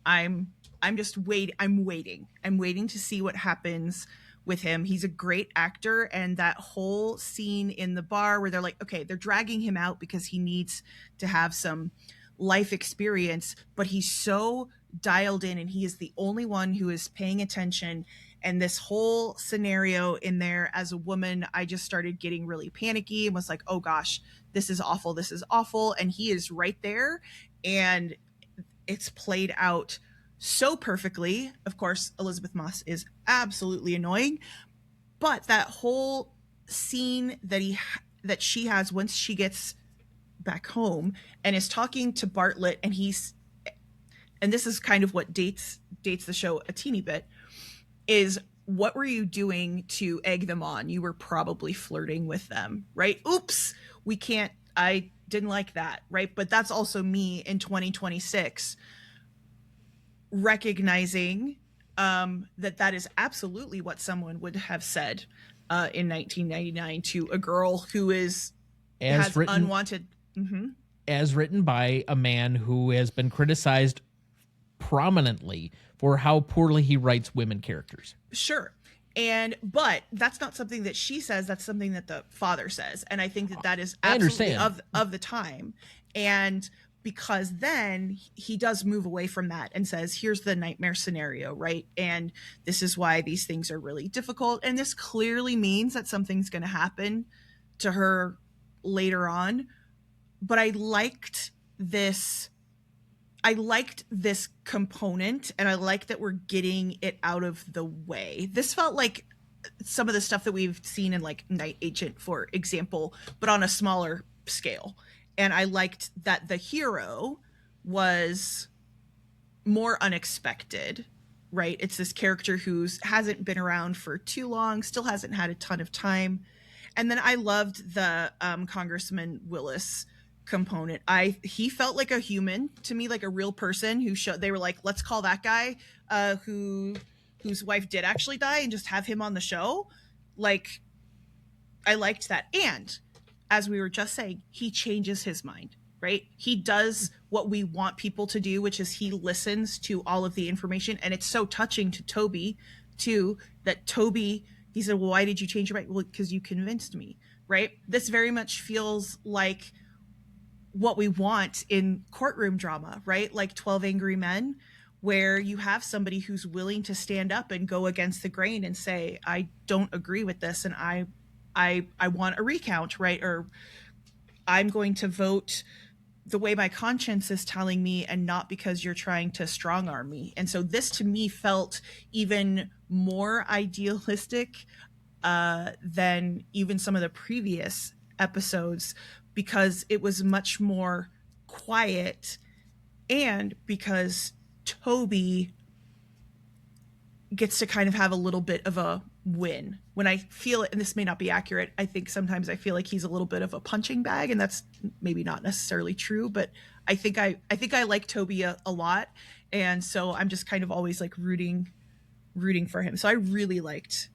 Speaker 2: I'm just waiting. I'm waiting to see what happens with him. He's a great actor, and that whole scene in the bar where they're like, okay, they're dragging him out because he needs to have some life experience, but he's so dialed in, and he is the only one who is paying attention. And this whole scenario in there, as a woman, I just started getting really panicky and was like, oh gosh, this is awful. This is awful. And he is right there, and it's played out so perfectly. Of course, Elizabeth Moss is absolutely annoying, but that whole scene that she has once she gets back home and is talking to Bartlett, and this is kind of what dates the show a teeny bit, is, what were you doing to egg them on? You were probably flirting with them, right? Oops, I didn't like that, right? But that's also me in 2026 recognizing that is absolutely what someone would have said in 1999 to a girl who has unwanted. Mm-hmm.
Speaker 3: As written by a man who has been criticized prominently for how poorly he writes women characters.
Speaker 2: Sure. But that's not something that she says, that's something that the father says. And I think that is
Speaker 3: I
Speaker 2: absolutely
Speaker 3: understand.
Speaker 2: of the time. And because then he does move away from that and says, here's the nightmare scenario, right? And this is why these things are really difficult. And this clearly means that something's going to happen to her later on. But I liked this component, and I like that we're getting it out of the way. This felt like some of the stuff that we've seen in like Night Agent, for example, but on a smaller scale. And I liked that the hero was more unexpected, right? It's this character who's hasn't been around for too long, still hasn't had a ton of time. And then I loved the Congressman Willis component. He felt like a human to me, like a real person who they were like, let's call that guy whose wife did actually die and just have him on the show. Like, I liked that. And as we were just saying, he changes his mind, right? He does what we want people to do, which is he listens to all of the information. And it's so touching to Toby too, that Toby, he said, well, why did you change your mind? Well, because you convinced me, right? This very much feels like what we want in courtroom drama, right? Like 12 Angry Men, where you have somebody who's willing to stand up and go against the grain and say, I don't agree with this, and I want a recount, right? Or I'm going to vote the way my conscience is telling me, and not because you're trying to strong arm me. And so this to me felt even more idealistic than even some of the previous episodes, because it was much more quiet, and because Toby gets to kind of have a little bit of a win. When I feel it, and this may not be accurate, I think sometimes I feel like he's a little bit of a punching bag, and that's maybe not necessarily true, but I think I like Toby a lot, and so I'm just kind of always like rooting for him. So I really liked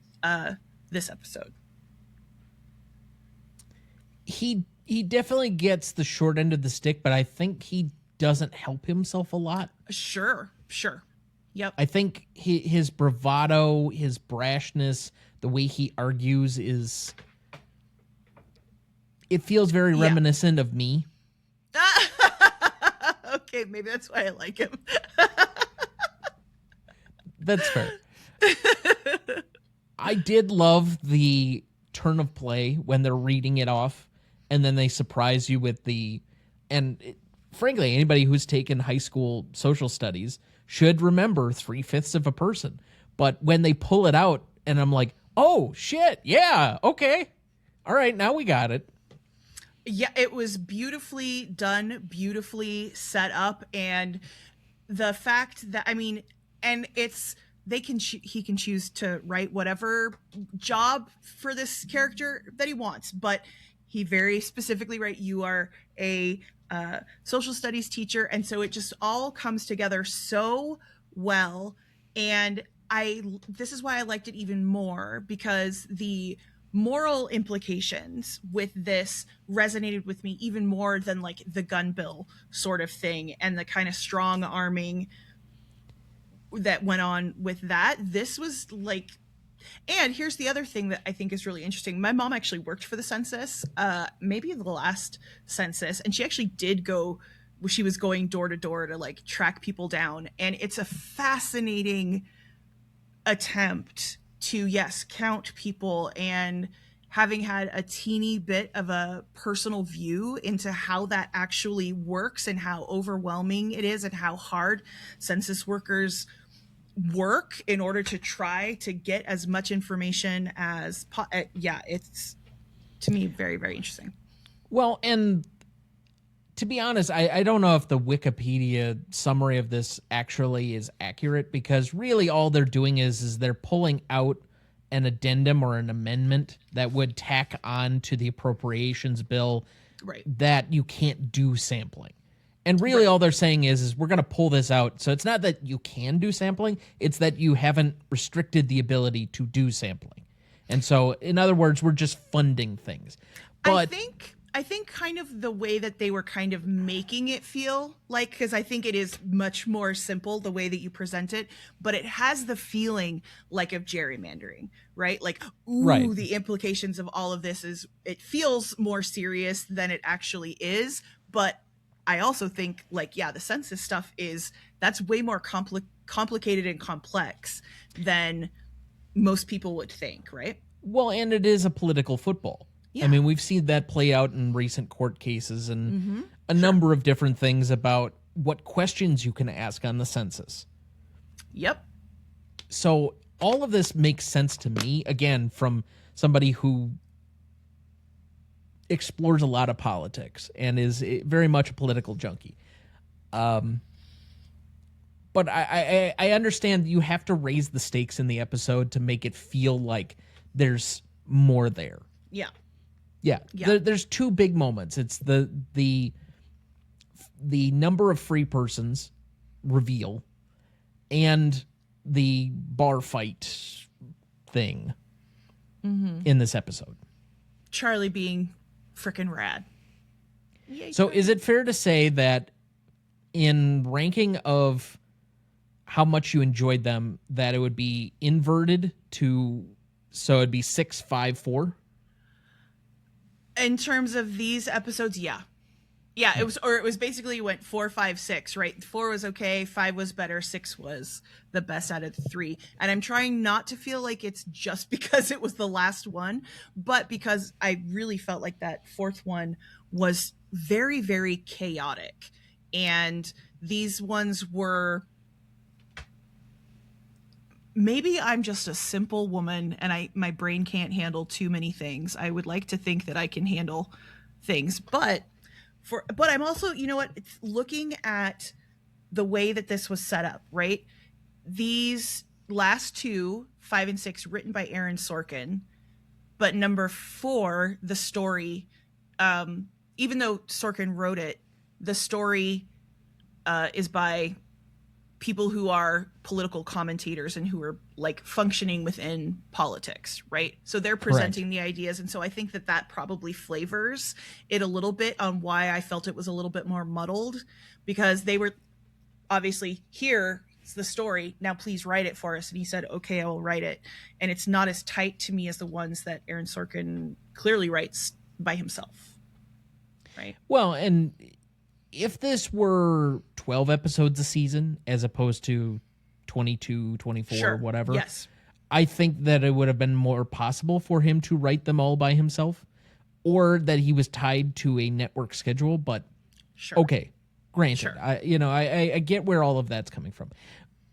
Speaker 2: this episode.
Speaker 3: He definitely gets the short end of the stick, but I think he doesn't help himself a lot.
Speaker 2: Sure. Yep.
Speaker 3: I think his bravado, his brashness, the way he argues it feels very reminiscent of me.
Speaker 2: Okay, maybe that's why I like him.
Speaker 3: That's fair. I did love the turn of play when they're reading it off, and then they surprise you with frankly, anybody who's taken high school social studies should remember 3/5 of a person. But when they pull it out, and I'm like, oh, shit, yeah, okay. All right, now we got it.
Speaker 2: Yeah, it was beautifully done, beautifully set up, and the fact that, I mean, and it's, he can choose to write whatever job for this character that he wants, but he very specifically, right, you are a social studies teacher, and so it just all comes together so well. And this is why I liked it even more, because the moral implications with this resonated with me even more than like the gun bill sort of thing and the kind of strong arming that went on with that. This was like, and here's the other thing that I think is really interesting. My mom actually worked for the census, maybe the last census, and she actually did go, she was going door to door to like track people down. And it's a fascinating attempt to, yes, count people, and having had a teeny bit of a personal view into how that actually works and how overwhelming it is and how hard census workers work in order to try to get as much information as it's, to me, very, very interesting.
Speaker 3: Well, and to be honest, I don't know if the Wikipedia summary of this actually is accurate, because really all they're doing is they're pulling out an addendum or an amendment that would tack on to the appropriations bill,
Speaker 2: right,
Speaker 3: that you can't do sampling. And really all they're saying is we're going to pull this out. So it's not that you can do sampling, it's that you haven't restricted the ability to do sampling. And so, in other words, we're just funding things. But
Speaker 2: I think kind of the way that they were kind of making it feel like, because I think it is much more simple the way that you present it, but it has the feeling like of gerrymandering, right? Like, ooh,
Speaker 3: Right.
Speaker 2: the implications of all of this is, it feels more serious than it actually is. But I also think, like, yeah, the census stuff that's way more complicated and complex than most people would think, right?
Speaker 3: Well, and it is a political football.
Speaker 2: Yeah.
Speaker 3: I mean, we've seen that play out in recent court cases and a number of different things about what questions you can ask on the census.
Speaker 2: Yep.
Speaker 3: So all of this makes sense to me, again, from somebody who explores a lot of politics and is very much a political junkie. But I understand you have to raise the stakes in the episode to make it feel like there's more there.
Speaker 2: Yeah.
Speaker 3: Yeah. There's two big moments. It's the number of free persons reveal and the bar fight thing in this episode.
Speaker 2: Charlie being freaking rad. Yay,
Speaker 3: So
Speaker 2: Charlie.
Speaker 3: is it fair to say that in ranking of how much you enjoyed them, that it would be inverted so it'd be 6, 5, 4?
Speaker 2: In terms of these episodes, yeah. Yeah, it was basically, you went 4, 5, 6, right? 4 was okay, 5 was better, 6 was the best out of the 3. And I'm trying not to feel like it's just because it was the last one, but because I really felt like that fourth one was very, very chaotic. And these ones were, maybe I'm just a simple woman and my brain can't handle too many things. I would like to think that I can handle things, but I'm also, you know what, it's looking at the way that this was set up, right? These last 2, 5 and 6, written by Aaron Sorkin, but number 4, the story, even though Sorkin wrote it, the story is by people who are political commentators and who are like functioning within politics, right? So they're presenting the ideas. And so I think that probably flavors it a little bit on why I felt it was a little bit more muddled, because they were obviously, here's the story, now please write it for us. And he said, okay, I will write it. And it's not as tight to me as the ones that Aaron Sorkin clearly writes by himself, right?
Speaker 3: Well, and if this were 12 episodes a season as opposed to 22, 24, whatever,
Speaker 2: yes,
Speaker 3: I think that it would have been more possible for him to write them all by himself, or that he was tied to a network schedule. But okay, granted, I get where all of that's coming from.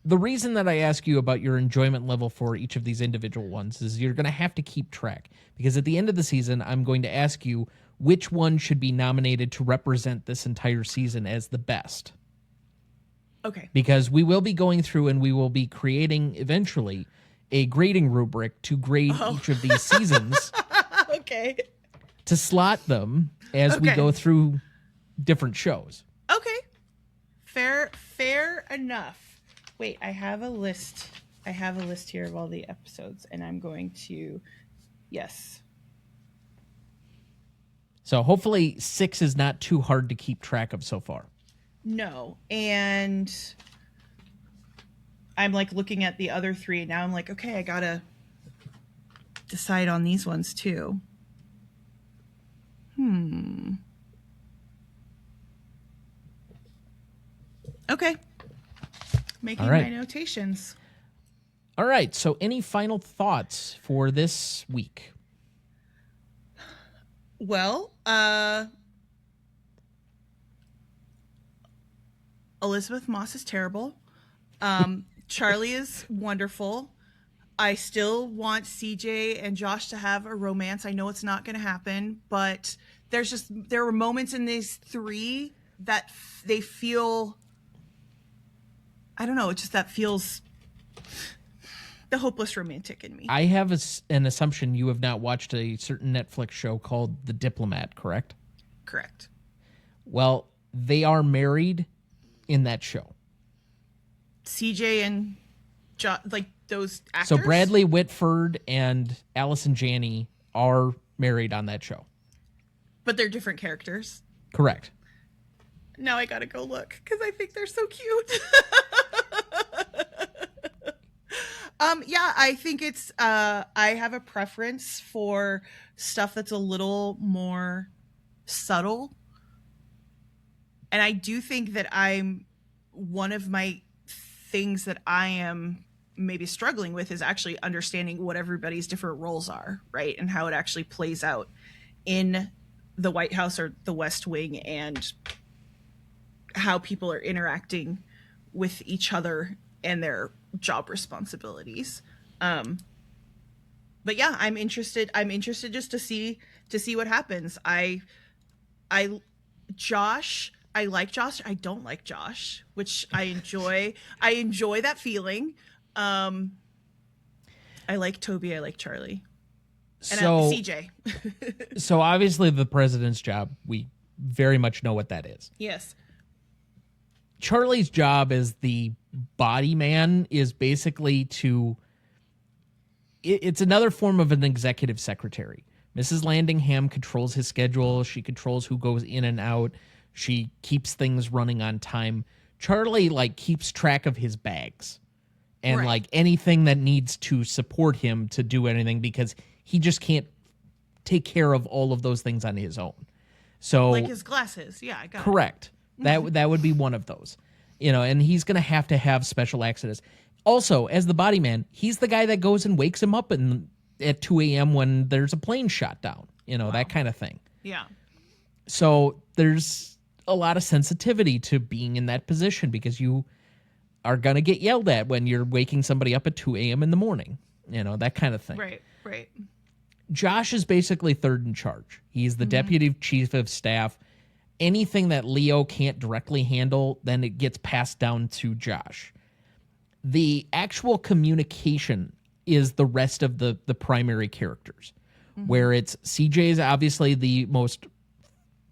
Speaker 3: The reason that I ask you about your enjoyment level for each of these individual ones is you're going to have to keep track, because at the end of the season, I'm going to ask you which one should be nominated to represent this entire season as the best.
Speaker 2: Okay.
Speaker 3: Because we will be going through and we will be creating eventually a grading rubric to grade each of these seasons.
Speaker 2: Okay.
Speaker 3: To slot them as we go through different shows.
Speaker 2: Okay. Fair enough. Wait, I have a list. I have a list here of all the episodes, and I'm going to, yes.
Speaker 3: So hopefully 6 is not too hard to keep track of so far.
Speaker 2: No, and I'm like looking at the other 3, and now I'm like, okay, I gotta decide on these ones too. Okay. Making my notations.
Speaker 3: All right, so any final thoughts for this week?
Speaker 2: Well, Elizabeth Moss is terrible. Charlie is wonderful. I still want CJ and Josh to have a romance. I know it's not going to happen, but there were moments in these 3 that they feel, I don't know, it's just that feels the hopeless romantic in me.
Speaker 3: I have an assumption you have not watched a certain Netflix show called The Diplomat, correct?
Speaker 2: Correct.
Speaker 3: Well, they are married in that show.
Speaker 2: CJ and like those actors?
Speaker 3: So Bradley Whitford and Allison Janney are married on that show.
Speaker 2: But they're different characters.
Speaker 3: Correct.
Speaker 2: Now I gotta go look because I think they're so cute. Yeah, I think it's I have a preference for stuff that's a little more subtle. And I do think that I'm one of my things that I am maybe struggling with is actually understanding what everybody's different roles are, right? And how it actually plays out in the White House or the West Wing, and how people are interacting with each other and their job responsibilities. But yeah, I'm interested just to see what happens. I Josh, I like Josh. I don't like Josh, which I enjoy. I enjoy that feeling. I like Toby. I like Charlie. And CJ.
Speaker 3: So obviously the president's job, we very much know what that is.
Speaker 2: Yes.
Speaker 3: Charlie's job as the body man is basically it's another form of an executive secretary. Mrs. Landingham controls his schedule. She controls who goes in and out. She keeps things running on time. Charlie keeps track of his bags and
Speaker 2: right.
Speaker 3: Anything that needs to support him to do anything, because he just can't take care of all of those things on his own. So
Speaker 2: his glasses. Yeah, I got it.
Speaker 3: Correct. That would be one of those. And he's going to have special access. Also, as the body man, he's the guy that goes and wakes him up at 2 a.m. when there's a plane shot down, wow. That kind of thing.
Speaker 2: Yeah.
Speaker 3: So there's a lot of sensitivity to being in that position, because you are going to get yelled at when you're waking somebody up at 2 a.m. in the morning, that kind of thing.
Speaker 2: Right.
Speaker 3: Josh is basically third in charge. He's the deputy chief of staff. Anything that Leo can't directly handle, then it gets passed down to Josh. The actual communication is the rest of the primary characters, where it's CJ is obviously the most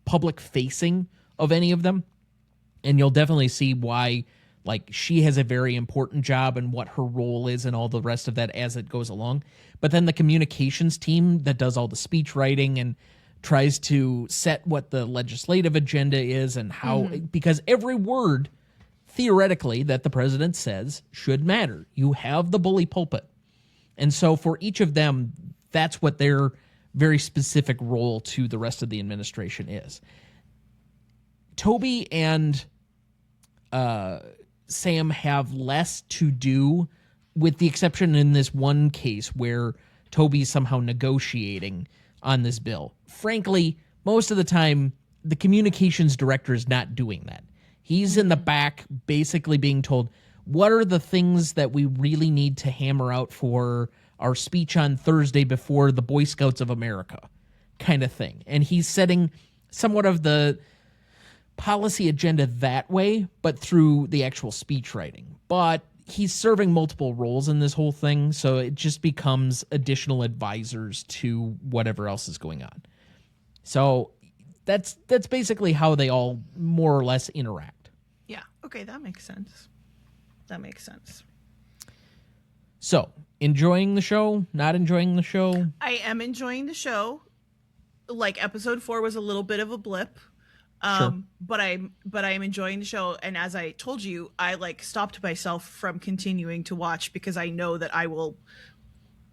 Speaker 3: public facing of any of them. And you'll definitely see why, she has a very important job and what her role is and all the rest of that as it goes along. But then the communications team that does all the speech writing and tries to set what the legislative agenda is and how, because every word theoretically that the president says should matter. You have the bully pulpit. And so for each of them, that's what their very specific role to the rest of the administration is. Toby and Sam have less to do, with the exception in this one case where Toby's somehow negotiating on this bill. Frankly, most of the time, the communications director is not doing that. He's in the back basically being told, what are the things that we really need to hammer out for our speech on Thursday before the Boy Scouts of America kind of thing. And he's setting somewhat of the policy agenda that way, but through the actual speech writing. But he's serving multiple roles in this whole thing, so it just becomes additional advisors to whatever else is going on. So that's basically how they all more or less interact.
Speaker 2: Yeah. Okay, that makes sense.
Speaker 3: So, enjoying the show? Not enjoying the show?
Speaker 2: I am enjoying the show. Episode 4 was a little bit of a blip.
Speaker 3: Sure.
Speaker 2: But I am enjoying the show, and as I told you, I stopped myself from continuing to watch because I know that I will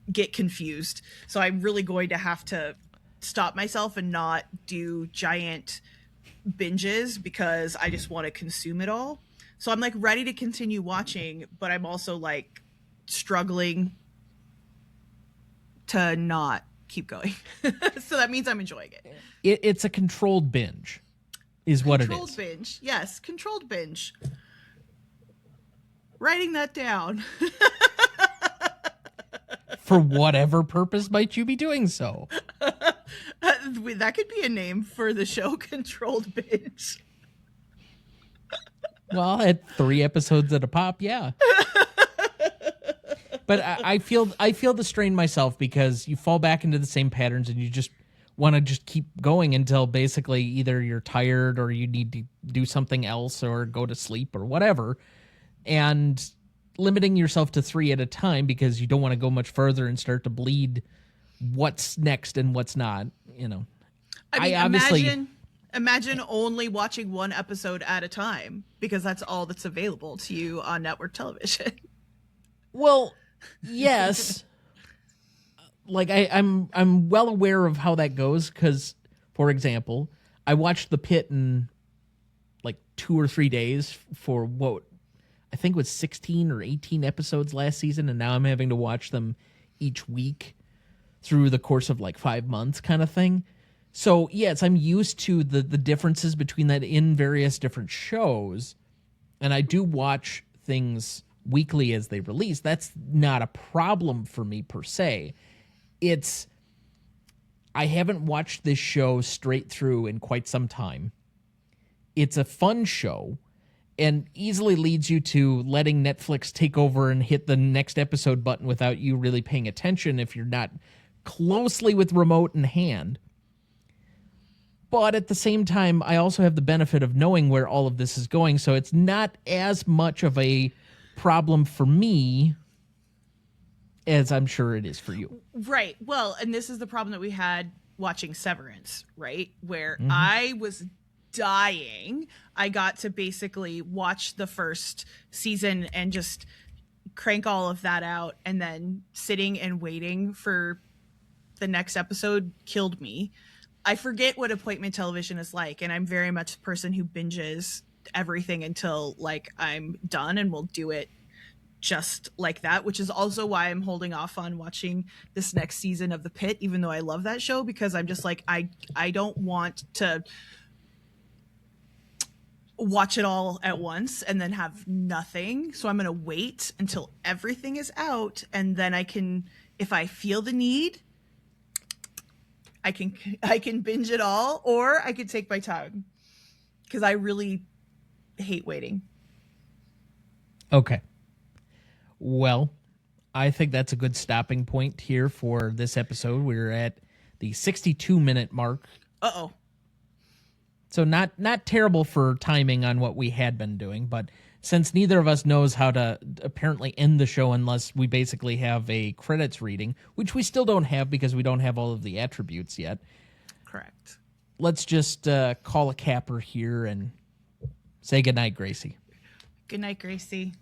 Speaker 2: get confused. So I'm really going to have to stop myself and not do giant binges because I just want to consume it all. So I'm ready to continue watching, but I'm also struggling to not keep going. So that means I'm enjoying it.
Speaker 3: It's a controlled binge. Is what it is.
Speaker 2: Controlled binge. Yes, controlled binge. Writing that down.
Speaker 3: For whatever purpose might you be doing so?
Speaker 2: That could be a name for the show, Controlled Binge.
Speaker 3: Well, at 3 episodes at a pop, yeah. But I feel the strain myself, because you fall back into the same patterns and you just want to just keep going until basically either you're tired or you need to do something else or go to sleep or whatever. And limiting yourself to 3 at a time because you don't want to go much further and start to bleed what's next and what's not,
Speaker 2: I mean,
Speaker 1: obviously
Speaker 2: imagine only watching one episode at a time because that's all that's available to you on network television.
Speaker 1: Well, yes. Like I'm well aware of how that goes because, for example, I watched The Pit in like 2 or 3 days for what I think was 16 or 18 episodes last season, and now I'm having to watch them each week through the course of like 5 months kind of thing. So, yes, I'm used to the differences between that in various different shows, and I do watch things weekly as they release. That's not a problem for me per se. I haven't watched this show straight through in quite some time. It's a fun show and easily leads you to letting Netflix take over and hit the next episode button without you really paying attention if you're not closely with remote in hand. But at the same time, I also have the benefit of knowing where all of this is going, so it's not as much of a problem for me as I'm sure it is for you.
Speaker 2: Right. Well, and this is the problem that we had watching Severance, right? Where I was dying. I got to basically watch the first season and just crank all of that out, and then sitting and waiting for the next episode killed me. I forget what appointment television is like, and I'm very much a person who binges everything until like I'm done and will do it just like that, which is also why I'm holding off on watching this next season of The Pit, even though I love that show, because I'm just like, I don't want to watch it all at once and then have nothing. So I'm going to wait until everything is out, and then I can, if I feel the need, I can binge it all, or I could take my time because I really hate waiting.
Speaker 1: Okay. Well, I think that's a good stopping point here for this episode. We're at the 62-minute mark.
Speaker 2: Uh-oh.
Speaker 1: So not terrible for timing on what we had been doing, but since neither of us knows how to apparently end the show unless we basically have a credits reading, which we still don't have because we don't have all of the attributes yet.
Speaker 2: Correct.
Speaker 1: Let's just call a capper here and say goodnight, Gracie.
Speaker 2: Good night, Gracie.